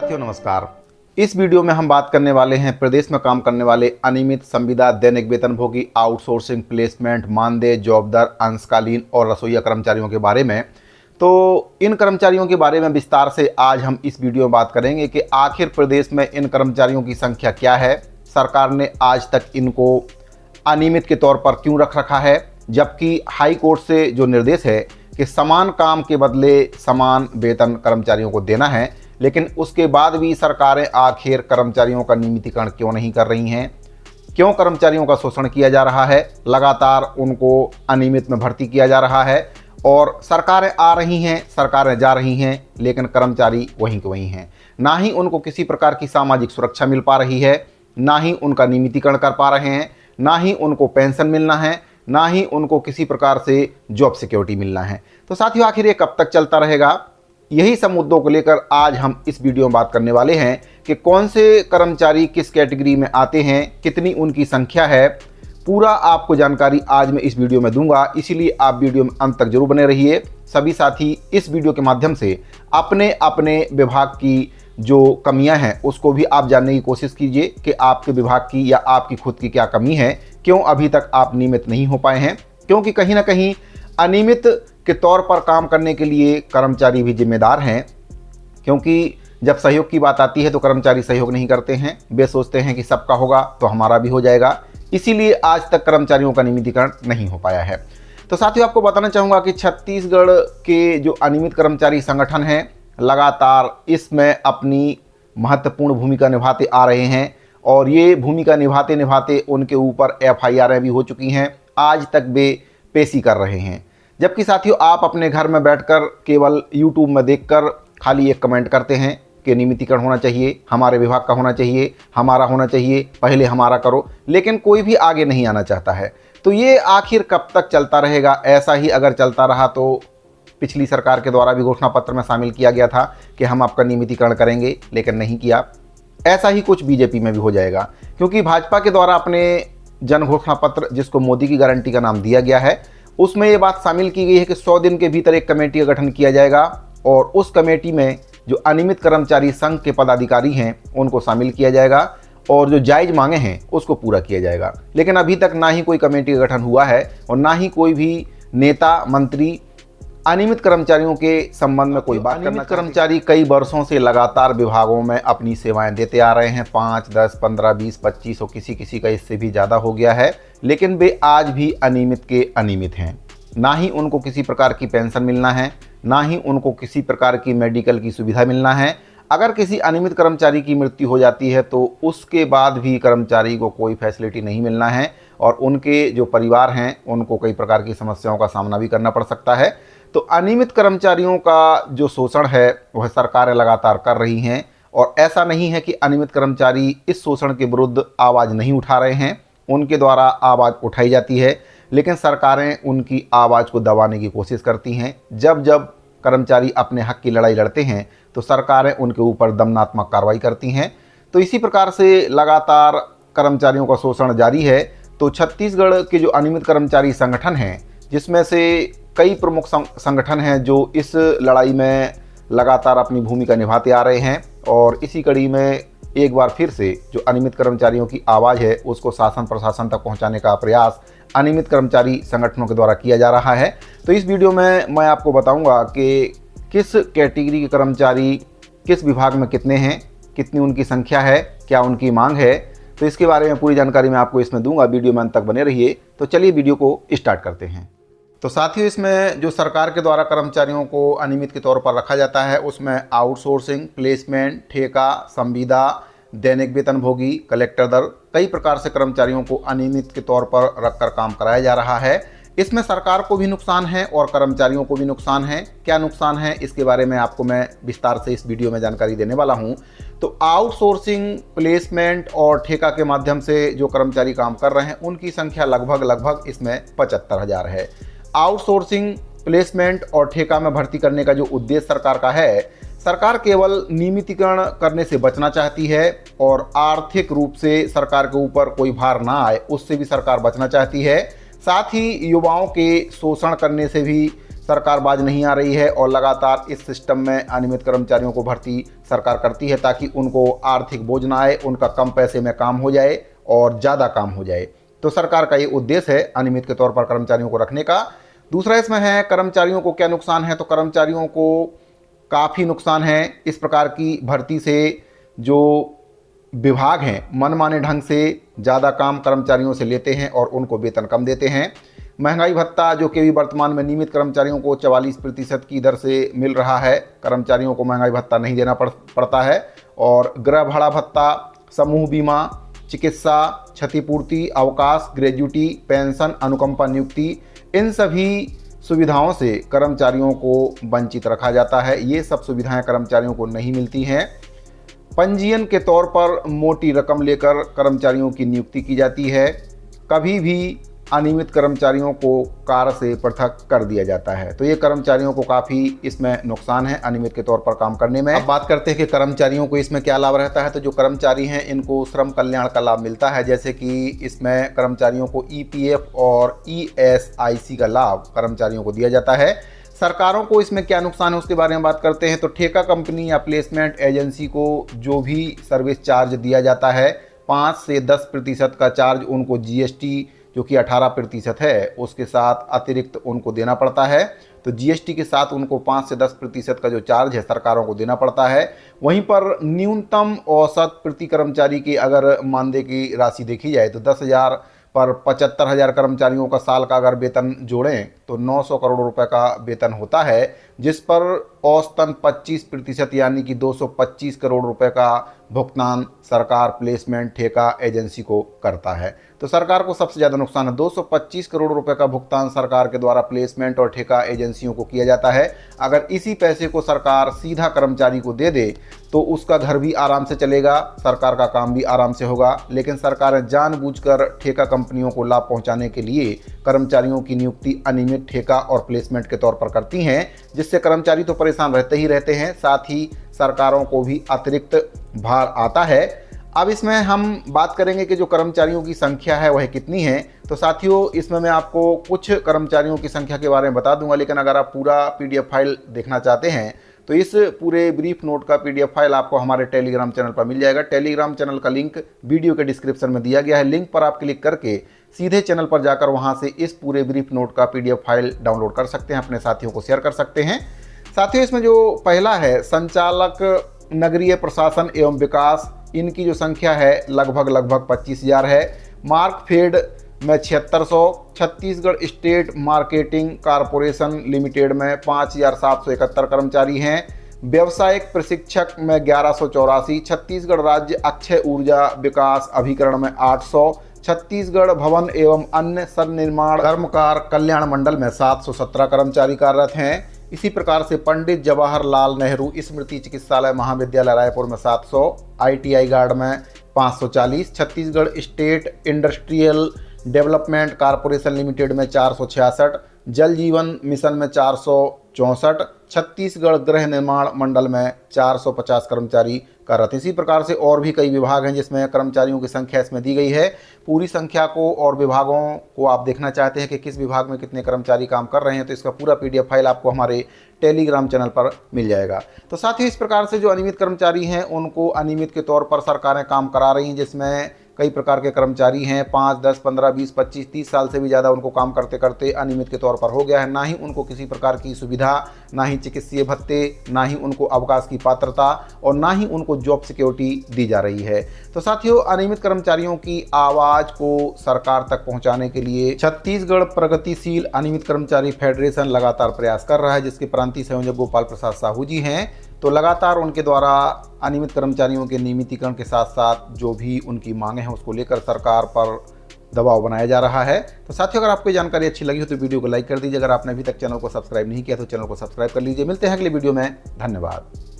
साथियों नमस्कार। इस वीडियो में हम बात करने वाले हैं प्रदेश में काम करने वाले अनियमित संविदा, दैनिक वेतनभोगी, आउटसोर्सिंग, प्लेसमेंट, मानदेय, जॉब दर, अंशकालीन और रसोइया कर्मचारियों के बारे में। तो इन कर्मचारियों के बारे में विस्तार से आज हम इस वीडियो में बात करेंगे कि आखिर प्रदेश में इन कर्मचारियों की संख्या क्या है, सरकार ने आज तक इनको अनियमित के तौर पर क्यों रख रखा है, जबकि हाई कोर्ट से जो निर्देश है कि समान काम के बदले समान वेतन कर्मचारियों को देना है, लेकिन उसके बाद भी सरकारें आखिर कर्मचारियों का नियमितीकरण क्यों नहीं कर रही हैं, क्यों कर्मचारियों का शोषण किया जा रहा है, लगातार उनको अनियमित में भर्ती किया जा रहा है और सरकारें आ रही हैं, सरकारें जा रही हैं, लेकिन कर्मचारी वहीं के वहीं हैं। ना ही उनको किसी प्रकार की सामाजिक सुरक्षा मिल पा रही है, ना ही उनका नियमितीकरण कर पा रहे हैं, ना ही उनको पेंशन मिलना है, ना ही उनको किसी प्रकार से जॉब सिक्योरिटी मिलना है। तो साथियों, आखिर ये कब तक चलता रहेगा? यही सब मुद्दों को लेकर आज हम इस वीडियो में बात करने वाले हैं कि कौन से कर्मचारी किस कैटेगरी में आते हैं, कितनी उनकी संख्या है, पूरा आपको जानकारी आज मैं इस वीडियो में दूंगा। इसीलिए आप वीडियो में अंत तक जरूर बने रहिए। सभी साथी इस वीडियो के माध्यम से अपने अपने विभाग की जो कमियां हैं उसको भी आप जानने की कोशिश कीजिए कि आपके विभाग की या आपकी खुद की क्या कमी है, क्यों अभी तक आप नियमित नहीं हो पाए हैं। क्योंकि कहीं ना कहीं अनियमित के तौर पर काम करने के लिए कर्मचारी भी जिम्मेदार हैं, क्योंकि जब सहयोग की बात आती है तो कर्मचारी सहयोग नहीं करते हैं। वे सोचते हैं कि सबका होगा तो हमारा भी हो जाएगा, इसीलिए आज तक कर्मचारियों का नियमितीकरण नहीं हो पाया है। तो साथियों, आपको बताना चाहूँगा कि छत्तीसगढ़ के जो अनियमित कर्मचारी संगठन हैं लगातार इसमें अपनी महत्वपूर्ण भूमिका निभाते आ रहे हैं और ये भूमिका निभाते निभाते उनके ऊपर FIR भी हो चुकी हैं। आज तक वे पेशी कर रहे हैं, जबकि साथियों आप अपने घर में बैठकर केवल YouTube में देखकर खाली एक कमेंट करते हैं कि नियमितीकरण होना चाहिए, हमारे विभाग का होना चाहिए, हमारा होना चाहिए, पहले हमारा करो, लेकिन कोई भी आगे नहीं आना चाहता है। तो ये आखिर कब तक चलता रहेगा? ऐसा ही अगर चलता रहा तो पिछली सरकार के द्वारा भी घोषणा पत्र में शामिल किया गया था कि हम आपका नियमितीकरण करेंगे, लेकिन नहीं किया। ऐसा ही कुछ बीजेपी में भी हो जाएगा, क्योंकि भाजपा के द्वारा अपने जन घोषणा पत्र, जिसको मोदी की गारंटी का नाम दिया गया है, उसमें ये बात शामिल की गई है कि 100 दिन के भीतर एक कमेटी का गठन किया जाएगा और उस कमेटी में जो अनियमित कर्मचारी संघ के पदाधिकारी हैं उनको शामिल किया जाएगा और जो जायज़ मांगे हैं उसको पूरा किया जाएगा। लेकिन अभी तक ना ही कोई कमेटी का गठन हुआ है और ना ही कोई भी नेता, मंत्री अनियमित कर्मचारियों के संबंध में कोई बात करना। कर्मचारी कई वर्षों से लगातार विभागों में अपनी सेवाएं देते आ रहे हैं, 5, 10, 15, 20, 25 और किसी का इससे भी ज़्यादा हो गया है, लेकिन वे आज भी अनियमित के अनियमित हैं। ना ही उनको किसी प्रकार की पेंशन मिलना है, ना ही उनको किसी प्रकार की मेडिकल की सुविधा मिलना है। अगर किसी अनियमित कर्मचारी की मृत्यु हो जाती है तो उसके बाद भी कर्मचारी को कोई फैसिलिटी नहीं मिलना है और उनके जो परिवार हैं उनको कई प्रकार की समस्याओं का सामना भी करना पड़ सकता है। तो अनियमित कर्मचारियों का जो शोषण है वह सरकारें लगातार कर रही हैं और ऐसा नहीं है कि अनियमित कर्मचारी इस शोषण के विरुद्ध आवाज़ नहीं उठा रहे हैं, उनके द्वारा आवाज़ उठाई जाती है, लेकिन सरकारें उनकी आवाज़ को दबाने की कोशिश करती हैं। जब जब कर्मचारी अपने हक की लड़ाई लड़ते हैं तो सरकारें उनके ऊपर दमनात्मक कार्रवाई करती हैं। तो इसी प्रकार से लगातार कर्मचारियों का शोषण जारी है। तो छत्तीसगढ़ के जो अनियमित कर्मचारी संगठन हैं, जिसमें से कई प्रमुख संगठन हैं जो इस लड़ाई में लगातार अपनी भूमिका निभाते आ रहे हैं और इसी कड़ी में एक बार फिर से जो अनियमित कर्मचारियों की आवाज़ है उसको शासन प्रशासन तक पहुंचाने का प्रयास अनियमित कर्मचारी संगठनों के द्वारा किया जा रहा है। तो इस वीडियो में मैं आपको बताऊंगा कि किस कैटेगरी के कर्मचारी किस विभाग में कितने हैं, कितनी उनकी संख्या है, क्या उनकी मांग है। तो इसके बारे में पूरी जानकारी मैं आपको इसमें दूंगा, वीडियो में अंत तक बने रहिए। तो चलिए वीडियो को स्टार्ट करते हैं। तो साथियों, इसमें जो सरकार के द्वारा कर्मचारियों को अनियमित के तौर पर रखा जाता है उसमें आउटसोर्सिंग, प्लेसमेंट, ठेका, संविदा, दैनिक वेतनभोगी, कलेक्टर दर, कई प्रकार से कर्मचारियों को अनियमित के तौर पर रखकर काम कराया जा रहा है। इसमें सरकार को भी नुकसान है और कर्मचारियों को भी नुकसान है। क्या नुकसान है इसके बारे में आपको मैं विस्तार से इस वीडियो में जानकारी देने वाला हूं। तो आउटसोर्सिंग, प्लेसमेंट और ठेका के माध्यम से जो कर्मचारी काम कर रहे हैं उनकी संख्या लगभग इसमें 75,000 है। आउटसोर्सिंग, प्लेसमेंट और ठेका में भर्ती करने का जो उद्देश्य सरकार का है, सरकार केवल नियमितीकरण करने से बचना चाहती है और आर्थिक रूप से सरकार के ऊपर कोई भार ना आए उससे भी सरकार बचना चाहती है। साथ ही युवाओं के शोषण करने से भी सरकार बाज नहीं आ रही है और लगातार इस सिस्टम में अनियमित कर्मचारियों को भर्ती सरकार करती है ताकि उनको आर्थिक बोझ ना आए, उनका कम पैसे में काम हो जाए और ज़्यादा काम हो जाए। तो सरकार का ये उद्देश्य है अनियमित के तौर पर कर्मचारियों को रखने का। दूसरा इसमें है कर्मचारियों को क्या नुकसान है, तो कर्मचारियों को काफ़ी नुकसान है इस प्रकार की भर्ती से। जो विभाग हैं मनमाने ढंग से ज़्यादा काम कर्मचारियों से लेते हैं और उनको वेतन कम देते हैं। महंगाई भत्ता जो कि वर्तमान में नियमित कर्मचारियों को 44% की दर से मिल रहा है, कर्मचारियों को महंगाई भत्ता नहीं देना पड़ता है। और गृह भाड़ा भत्ता, समूह बीमा, चिकित्सा, क्षतिपूर्ति, अवकाश, ग्रेजुटी, पेंशन, अनुकंपा नियुक्ति, इन सभी सुविधाओं से कर्मचारियों को वंचित रखा जाता है। ये सब सुविधाएं कर्मचारियों को नहीं मिलती हैं। पंजीयन के तौर पर मोटी रकम लेकर कर्मचारियों की नियुक्ति की जाती है। कभी भी अनियमित कर्मचारियों को कार्य से पृथक कर दिया जाता है। तो ये कर्मचारियों को काफ़ी इसमें नुकसान है अनियमित के तौर पर काम करने में। अब बात करते हैं कि कर्मचारियों को इसमें क्या लाभ रहता है। तो जो कर्मचारी हैं इनको श्रम कल्याण का लाभ मिलता है, जैसे कि इसमें कर्मचारियों को EPF और ESIC का लाभ कर्मचारियों को दिया जाता है। सरकारों को इसमें क्या नुकसान है उसके बारे में बात करते हैं। तो ठेका कंपनी या प्लेसमेंट एजेंसी को जो भी सर्विस चार्ज दिया जाता है 5 से 10% का चार्ज उनको GST जो कि 18% है उसके साथ अतिरिक्त उनको देना पड़ता है। तो GST के साथ उनको 5 से 10% का जो चार्ज है सरकारों को देना पड़ता है। वहीं पर न्यूनतम औसत प्रति कर्मचारी की अगर मानदेय की राशि देखी जाए तो 10,000 पर 75,000 कर्मचारियों का साल का अगर वेतन जोड़ें तो 900 करोड़ रुपए का वेतन होता है, जिस पर औसतन 25% यानी कि 225 करोड़ रुपए का भुगतान सरकार प्लेसमेंट ठेका एजेंसी को करता है। तो सरकार को सबसे ज़्यादा नुकसान है। 225 करोड़ रुपए का भुगतान सरकार के द्वारा प्लेसमेंट और ठेका एजेंसियों को किया जाता है। अगर इसी पैसे को सरकार सीधा कर्मचारी को दे दे तो उसका घर भी आराम से चलेगा, सरकार का काम भी आराम से होगा। लेकिन सरकारें जानबूझकर ठेका कंपनियों को लाभ पहुंचाने के लिए कर्मचारियों की नियुक्ति अनियमित ठेका और प्लेसमेंट के तौर पर करती हैं, जिससे कर्मचारी तो परेशान रहते ही रहते हैं, साथ ही सरकारों को भी अतिरिक्त भार आता है। अब इसमें हम बात करेंगे कि जो कर्मचारियों की संख्या है वह कितनी है। तो साथियों इसमें मैं आपको कुछ कर्मचारियों की संख्या के बारे में बता दूंगा, लेकिन अगर आप पूरा PDF फाइल देखना चाहते हैं तो इस पूरे ब्रीफ नोट का PDF फाइल आपको हमारे टेलीग्राम चैनल पर मिल जाएगा। टेलीग्राम चैनल का लिंक वीडियो के डिस्क्रिप्शन में दिया गया है। लिंक पर आप क्लिक करके सीधे चैनल पर जाकर वहां से इस पूरे ब्रीफ नोट का PDF फाइल डाउनलोड कर सकते हैं, अपने साथियों को शेयर कर सकते हैं। साथियों इसमें जो पहला है संचालक नगरीय प्रशासन एवं विकास, इनकी जो संख्या है लगभग 25,000 है। मार्कफेड में 7600, Chhattisgarh state marketing corporation limited में 5,771 कर्मचारी हैं। व्यावसायिक प्रशिक्षक में 1184, छत्तीसगढ़ राज्य अक्षय ऊर्जा विकास अभिकरण में 800, छत्तीसगढ़ भवन एवं अन्य सन्निर्माण कर्मकार कल्याण मंडल में 717 कर्मचारी कार्यरत हैं। इसी प्रकार से पंडित जवाहरलाल नेहरू स्मृति चिकित्सालय महाविद्यालय रायपुर में 700, ITI गार्ड में 540, Chhattisgarh state industrial development corporation limited में 466, जल जीवन मिशन में 464, छत्तीसगढ़ गृह निर्माण मंडल में 450 कर्मचारी कार्यरत। इसी प्रकार से और भी कई विभाग हैं जिसमें कर्मचारियों की संख्या इसमें दी गई है। पूरी संख्या को और विभागों को आप देखना चाहते हैं कि किस विभाग में कितने कर्मचारी काम कर रहे हैं तो इसका पूरा PDF फाइल आपको हमारे टेलीग्राम चैनल पर मिल जाएगा। तो साथ ही इस प्रकार से जो अनियमित कर्मचारी हैं उनको अनियमित के तौर पर सरकारें काम करा रही हैं, जिसमें कई प्रकार के कर्मचारी हैं। 5, 10, 15, 20, 25, 30 साल से भी ज़्यादा उनको काम करते करते अनियमित के तौर पर हो गया है। ना ही उनको किसी प्रकार की सुविधा, ना ही चिकित्सीय भत्ते, ना ही उनको अवकाश की पात्रता और ना ही उनको जॉब सिक्योरिटी दी जा रही है। तो साथियों अनियमित कर्मचारियों की आवाज़ को सरकार तक पहुंचाने के लिए छत्तीसगढ़ प्रगतिशील अनियमित कर्मचारी फेडरेशन लगातार प्रयास कर रहा है, जिसके प्रांतीय संयोजक गोपाल प्रसाद साहू जी हैं। तो लगातार उनके द्वारा अनियमित कर्मचारियों के नियमितीकरण के साथ साथ जो भी उनकी मांगे हैं उसको लेकर सरकार पर दबाव बनाया जा रहा है। तो साथियों अगर आपको जानकारी अच्छी लगी हो तो वीडियो को लाइक कर दीजिए। अगर आपने अभी तक चैनल को सब्सक्राइब नहीं किया तो चैनल को सब्सक्राइब कर लीजिए। मिलते हैं अगले वीडियो में। धन्यवाद।